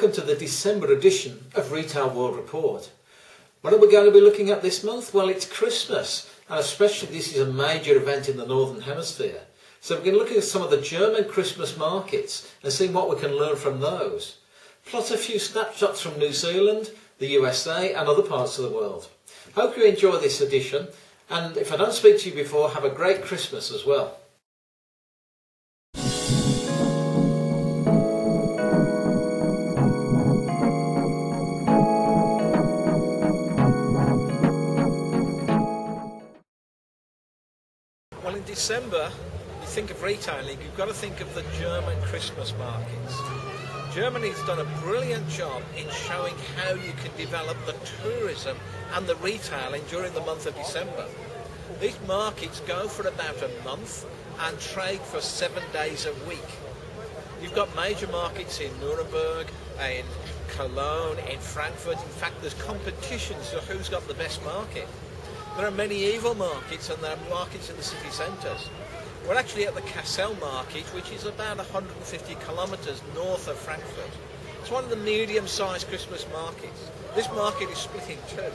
welcome to the December edition of Retail World Report. What are we going to be looking at this month? Well, it's Christmas, and especially this is a major event in the Northern Hemisphere. So we're going to look at some of the German Christmas markets and see what we can learn from those. Plus a few snapshots from New Zealand, the USA and other parts of the world. Hope you enjoy this edition, and if I don't speak to you before, have a great Christmas as well. Well, in December, you think of retailing, you've got to think of the German Christmas markets. Germany's done a brilliant job in showing how you can develop the tourism and the retailing during the month of December. These markets go for about a month and trade for 7 days a week. You've got major markets in Nuremberg, in Cologne, in Frankfurt. In fact, there's competitions to who's got the best market. There are medieval markets and there are markets in the city centres. We're actually at the Kassel market, which is about 150 kilometres north of Frankfurt. It's one of the medium-sized Christmas markets. This market is split in two.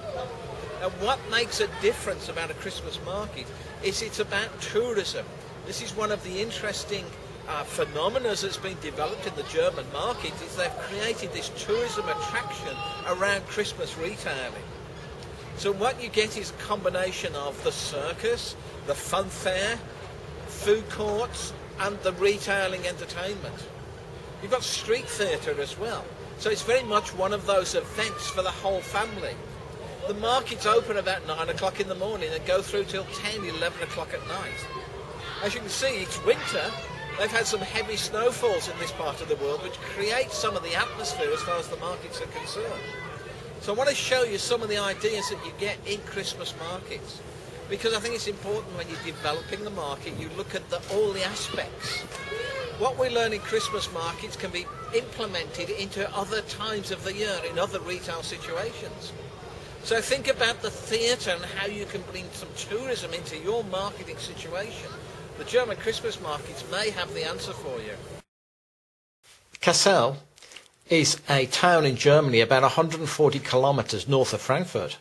Now, what makes a difference about a Christmas market is it's about tourism. This is one of the interesting phenomena that's been developed in the German market, is they've created this tourism attraction around Christmas retailing. So what you get is a combination of the circus, the fun fair, food courts and the retailing entertainment. You've got street theatre as well. So it's very much one of those events for the whole family. The markets open about 9 o'clock in the morning and go through till 10, 11 o'clock at night. As you can see, it's winter. They've had some heavy snowfalls in this part of the world, which creates some of the atmosphere as far as the markets are concerned. So I want to show you some of the ideas that you get in Christmas markets, because I think it's important when you're developing the market, you look at all the aspects. What we learn in Christmas markets can be implemented into other times of the year in other retail situations. So think about the theatre and how you can bring some tourism into your marketing situation. The German Christmas markets may have the answer for you. Kassel is a town in Germany about 140 kilometres north of Frankfurt.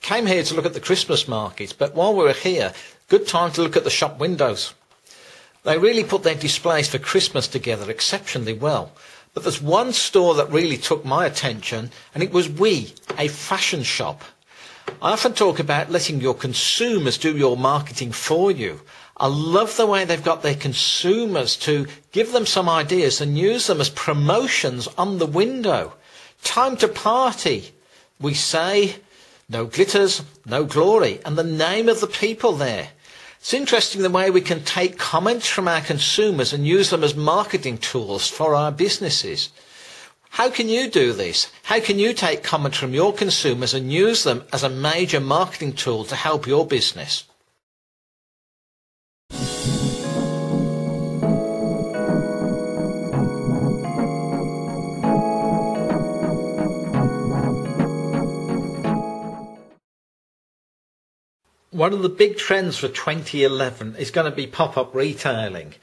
Came here to look at the Christmas markets, but while we were here, good time to look at the shop windows. They really put their displays for Christmas together exceptionally well. But there's one store that really took my attention, and it was WE, a fashion shop. I often talk about letting your consumers do your marketing for you. I love the way they've got their consumers to give them some ideas and use them as promotions on the window. Time to party. We say, no glitters, no glory, and the name of the people there. It's interesting the way we can take comments from our consumers and use them as marketing tools for our businesses. How can you do this? How can you take comments from your consumers and use them as a major marketing tool to help your business? One of the big trends for 2011 is going to be pop-up retailing.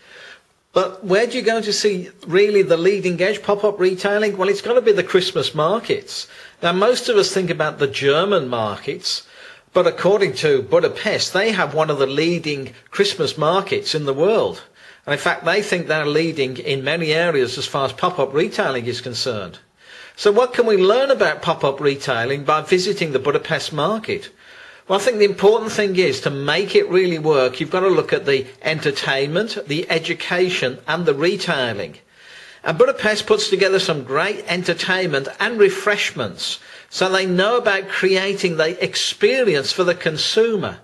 But where do you go to see really the leading edge pop-up retailing? Well, it's got to be the Christmas markets. Now, most of us think about the German markets, but according to Budapest, they have one of the leading Christmas markets in the world. And in fact, they think they're leading in many areas as far as pop-up retailing is concerned. So what can we learn about pop-up retailing by visiting the Budapest market? Well, I think the important thing is to make it really work, you've got to look at the entertainment, the education and the retailing. And Budapest puts together some great entertainment and refreshments, so they know about creating the experience for the consumer.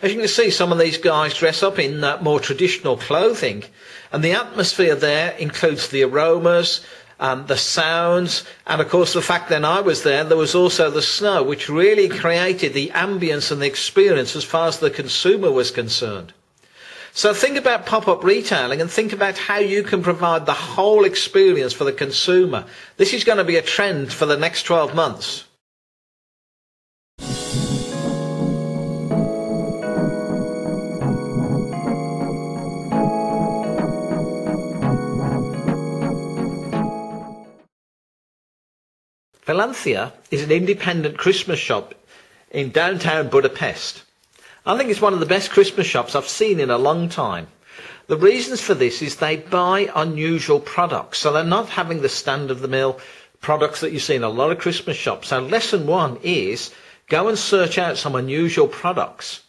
As you can see, some of these guys dress up in more traditional clothing, and the atmosphere there includes the aromas, the sounds, and of course the fact that I was there was also the snow, which really created the ambience and the experience as far as the consumer was concerned. So think about pop-up retailing and think about how you can provide the whole experience for the consumer. This is going to be a trend for the next 12 months. Melanthia is an independent Christmas shop in downtown Budapest. I think it's one of the best Christmas shops I've seen in a long time. The reasons for this is they buy unusual products, so they're not having the stand-of-the-mill products that you see in a lot of Christmas shops. So lesson 1 is go and search out some unusual products.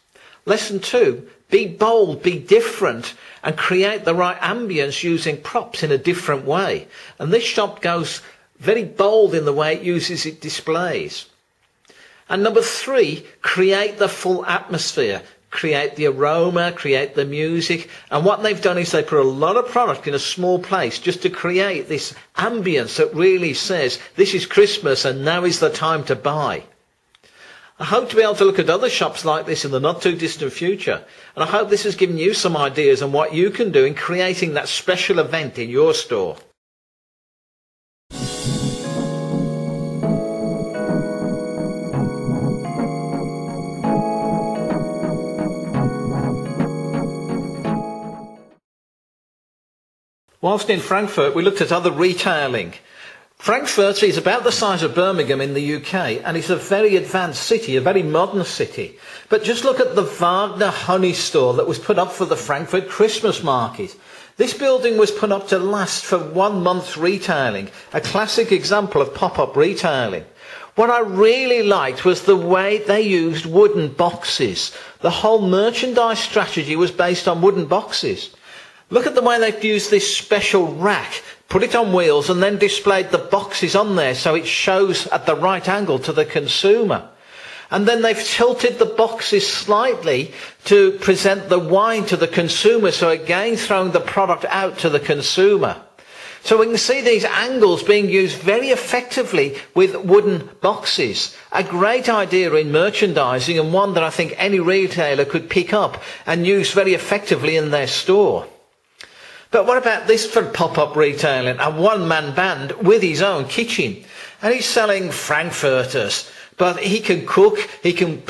Lesson 2, be bold, be different, and create the right ambience using props in a different way. And this shop goes very bold in the way it uses its displays. And number 3, create the full atmosphere. Create the aroma, create the music. And what they've done is they put a lot of product in a small place just to create this ambience that really says, this is Christmas and now is the time to buy. I hope to be able to look at other shops like this in the not too distant future. And I hope this has given you some ideas on what you can do in creating that special event in your store. Whilst in Frankfurt, we looked at other retailing. Frankfurt is about the size of Birmingham in the UK, and it's a very advanced city, a very modern city. But just look at the Wagner honey store that was put up for the Frankfurt Christmas market. This building was put up to last for 1 month's retailing, a classic example of pop-up retailing. What I really liked was the way they used wooden boxes. The whole merchandise strategy was based on wooden boxes. Look at the way they've used this special rack, put it on wheels and then displayed the boxes on there so it shows at the right angle to the consumer. And then they've tilted the boxes slightly to present the wine to the consumer, so again throwing the product out to the consumer. So we can see these angles being used very effectively with wooden boxes. A great idea in merchandising, and one that I think any retailer could pick up and use very effectively in their store. But what about this for pop-up retailing? A one-man band with his own kitchen. And he's selling Frankfurters. But he can cook, he can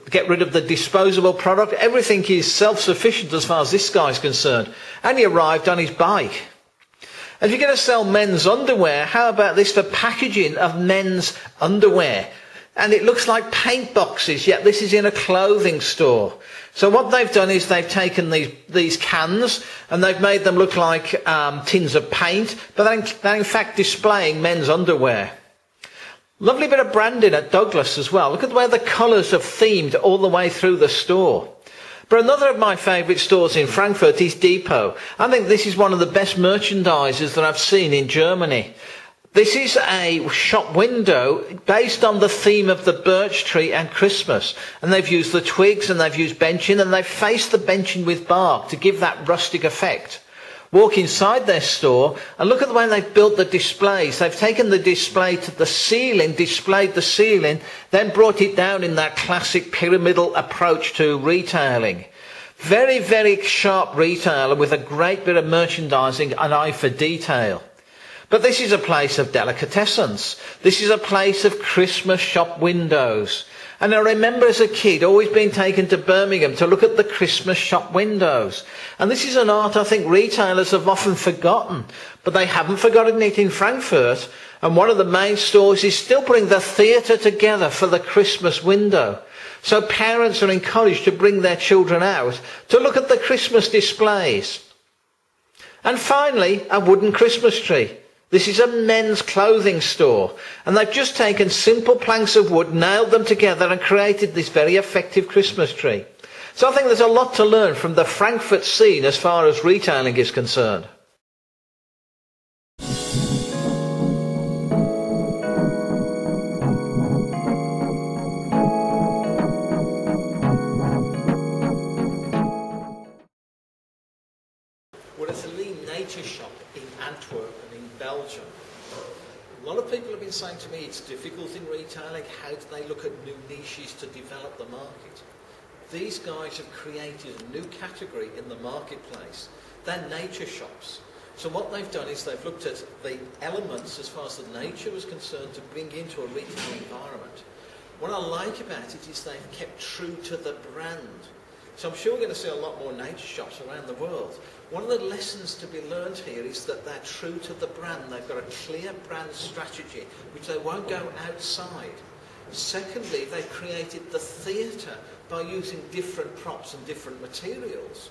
get rid of the disposable product. Everything is self-sufficient as far as this guy's concerned. And he arrived on his bike. And if you're going to sell men's underwear, how about this for packaging of men's underwear? And it looks like paint boxes, yet this is in a clothing store. So what they've done is they've taken these cans and they've made them look like tins of paint, but they're in fact displaying men's underwear. Lovely bit of branding at Douglas as well. Look at the way the colours have themed all the way through the store. But another of my favourite stores in Frankfurt is Depot. I think this is one of the best merchandisers that I've seen in Germany. This is a shop window based on the theme of the birch tree and Christmas. And they've used the twigs and they've used benching and they've faced the benching with bark to give that rustic effect. Walk inside their store and look at the way they've built the displays. They've taken the display to the ceiling, displayed the ceiling, then brought it down in that classic pyramidal approach to retailing. Very, very sharp retailer with a great bit of merchandising, an eye for detail. But this is a place of delicatessens. This is a place of Christmas shop windows. And I remember as a kid always being taken to Birmingham to look at the Christmas shop windows. And this is an art I think retailers have often forgotten. But they haven't forgotten it in Frankfurt. And one of the main stores is still putting the theatre together for the Christmas window. So parents are encouraged to bring their children out to look at the Christmas displays. And finally, a wooden Christmas tree. This is a men's clothing store, and they've just taken simple planks of wood, nailed them together and created this very effective Christmas tree. So I think there's a lot to learn from the Frankfurt scene as far as retailing is concerned. Well, it's a lean nature shop in Antwerp and in Belgium. A lot of people have been saying to me it's difficult in retailing. How do they look at new niches to develop the market? These guys have created a new category in the marketplace. They're nature shops. So what they've done is they've looked at the elements as far as the nature was concerned to bring into a retail environment. What I like about it is they've kept true to the brand. So I'm sure we're going to see a lot more nature shops around the world. One of the lessons to be learned here is that they're true to the brand. They've got a clear brand strategy, which they won't go outside. Secondly, they've created the theatre by using different props and different materials.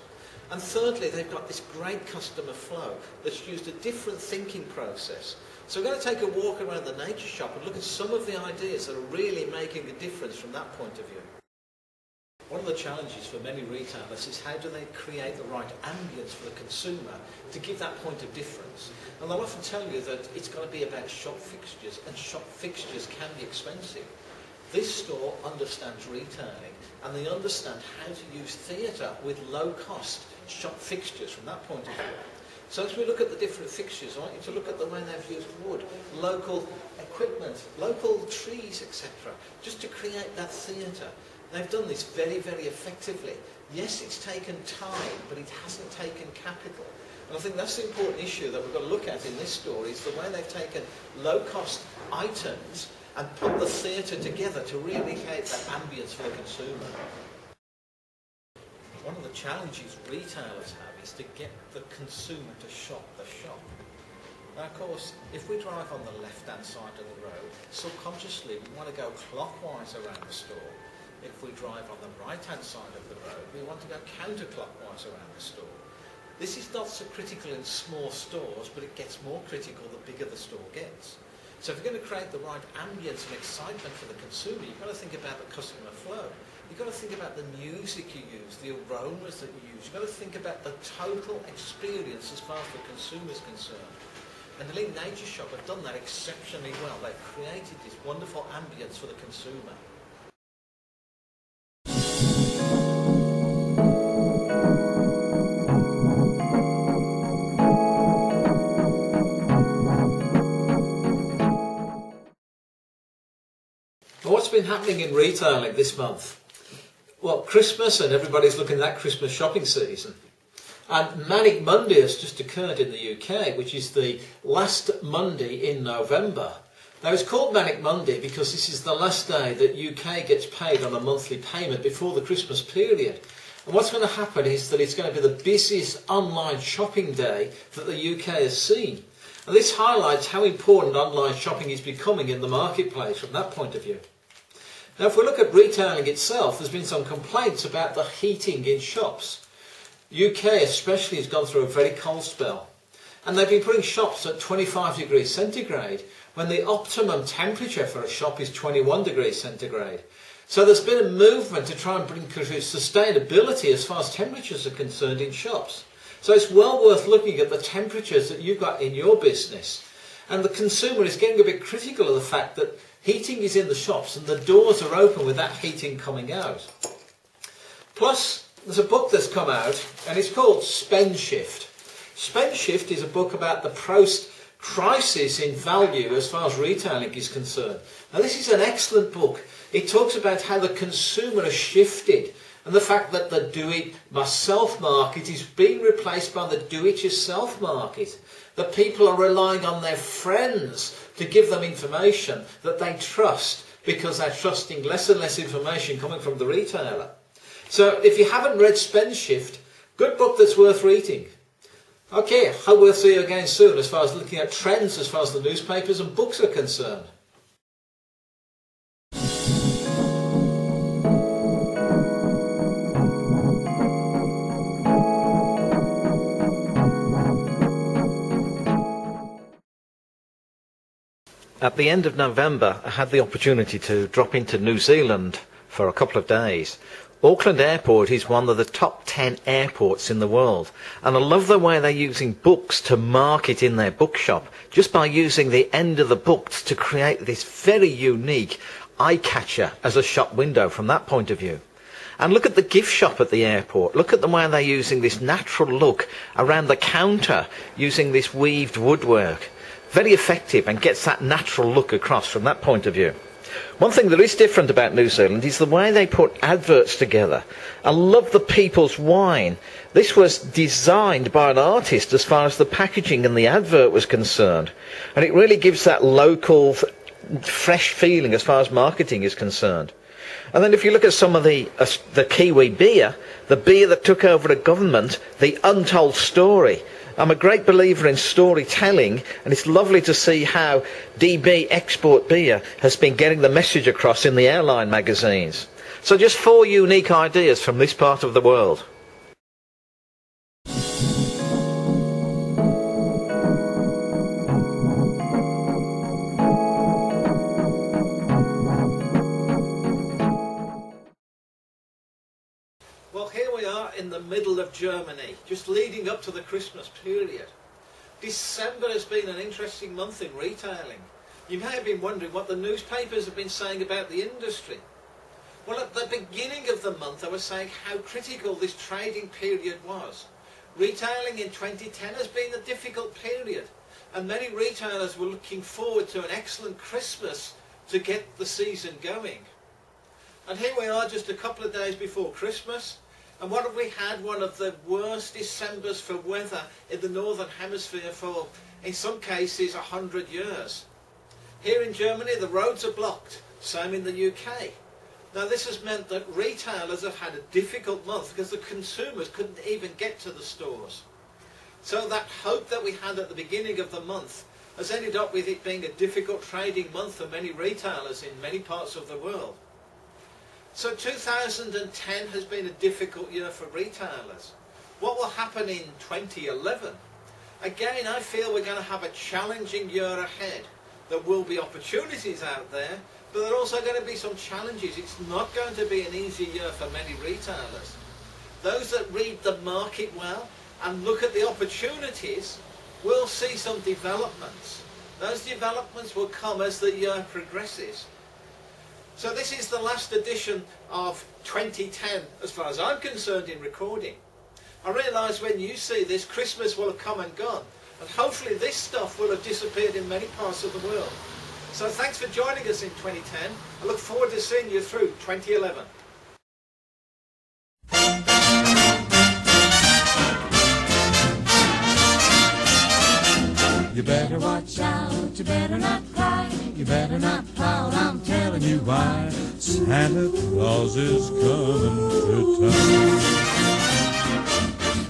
And thirdly, they've got this great customer flow that's used a different thinking process. So we're going to take a walk around the nature shop and look at some of the ideas that are really making a difference from that point of view. One of the challenges for many retailers is how do they create the right ambience for the consumer to give that point of difference. And they'll often tell you that it's got to be about shop fixtures, and shop fixtures can be expensive. This store understands retailing, and they understand how to use theatre with low-cost shop fixtures from that point of view. So as we look at the different fixtures, I want you to look at the way they've used wood, local equipment, local trees, etc., just to create that theatre. They've done this very, very effectively. Yes, it's taken time, but it hasn't taken capital. And I think that's the important issue that we've got to look at in this store, is the way they've taken low-cost items and put the theatre together to really create that ambience for the consumer. One of the challenges retailers have is to get the consumer to shop the shop. Now, of course, if we drive on the left-hand side of the road, subconsciously we want to go clockwise around the store. If we drive on the right-hand side of the road, we want to go counterclockwise around the store. This is not so critical in small stores, but it gets more critical the bigger the store gets. So if you're going to create the right ambience and excitement for the consumer, you've got to think about the customer flow. You've got to think about the music you use, the aromas that you use. You've got to think about the total experience as far as the consumer is concerned. And the Lean Nature Shop have done that exceptionally well. They've created this wonderful ambience for the consumer. What's been happening in retailing this month? Well, Christmas, and everybody's looking at that Christmas shopping season. And Manic Monday has just occurred in the UK, which is the last Monday in November. Now, it's called Manic Monday because this is the last day that UK gets paid on a monthly payment before the Christmas period. And what's going to happen is that it's going to be the busiest online shopping day that the UK has seen. And this highlights how important online shopping is becoming in the marketplace from that point of view. Now, if we look at retailing itself, there's been some complaints about the heating in shops. UK especially has gone through a very cold spell. And they've been putting shops at 25 degrees centigrade when the optimum temperature for a shop is 21 degrees centigrade. So there's been a movement to try and bring sustainability as far as temperatures are concerned in shops. So it's well worth looking at the temperatures that you've got in your business. And the consumer is getting a bit critical of the fact that heating is in the shops and the doors are open with that heating coming out. Plus, there's a book that's come out and it's called Spend Shift. Spend Shift is a book about the post-crisis in value as far as retailing is concerned. Now, this is an excellent book. It talks about how the consumer has shifted and the fact that the do-it-myself market is being replaced by the do-it-yourself market. That people are relying on their friends to give them information that they trust because they're trusting less and less information coming from the retailer. So if you haven't read Spend Shift, good book that's worth reading. Okay, hope we'll see you again soon as far as looking at trends as far as the newspapers and books are concerned. At the end of November, I had the opportunity to drop into New Zealand for a couple of days. Auckland Airport is one of the top 10 airports in the world, and I love the way they're using books to market in their bookshop, just by using the end of the books to create this very unique eye-catcher as a shop window from that point of view. And look at the gift shop at the airport. Look at the way they're using this natural look around the counter, using this weaved woodwork. Very effective and gets that natural look across from that point of view. One thing that is different about New Zealand is the way they put adverts together. I love the People's Wine. This was designed by an artist as far as the packaging and the advert was concerned. And it really gives that local, fresh feeling as far as marketing is concerned. And then if you look at some of the Kiwi beer, the beer that took over the government, the untold story. I'm a great believer in storytelling, and it's lovely to see how DB Export Beer has been getting the message across in the airline magazines. So just 4 unique ideas from this part of the world. Well, here we are in the middle of Germany, just leading up to the Christmas period. December has been an interesting month in retailing. You may have been wondering what the newspapers have been saying about the industry. Well, at the beginning of the month, I was saying how critical this trading period was. Retailing in 2010 has been a difficult period, and many retailers were looking forward to an excellent Christmas to get the season going. And here we are just a couple of days before Christmas, and what have we had? One of the worst Decembers for weather in the Northern Hemisphere for, in some cases, 100 years. Here in Germany, the roads are blocked, same in the UK. Now this has meant that retailers have had a difficult month because the consumers couldn't even get to the stores. So that hope that we had at the beginning of the month has ended up with it being a difficult trading month for many retailers in many parts of the world. So 2010 has been a difficult year for retailers. What will happen in 2011? Again, I feel we're going to have a challenging year ahead. There will be opportunities out there, but there are also going to be some challenges. It's not going to be an easy year for many retailers. Those that read the market well and look at the opportunities will see some developments. Those developments will come as the year progresses. So this is the last edition of 2010 as far as I'm concerned in recording. I realise when you see this, Christmas will have come and gone, and hopefully this stuff will have disappeared in many parts of the world. So thanks for joining us in 2010. I look forward to seeing you through 2011. You better watch out, you better not cry, you better not pout, I'm telling you why. Santa Claus is coming to town.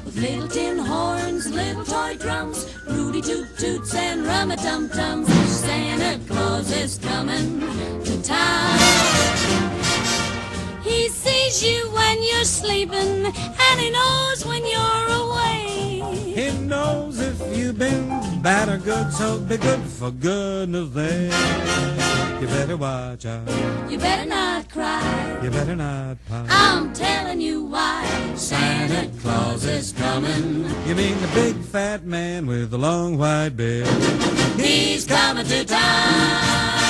With little tin horns, little toy drums, Rudy Toot Toots and Rum-a-Tum-Tums, Santa Claus is coming to town. He sees you when you're sleeping, and he knows when you're away. He knows if you've been bad or good, so be good for goodness sake. You better watch out. You better not cry. You better not pout. I'm telling you why. Santa Claus is coming. You mean the big fat man with the long white beard? He's coming to town.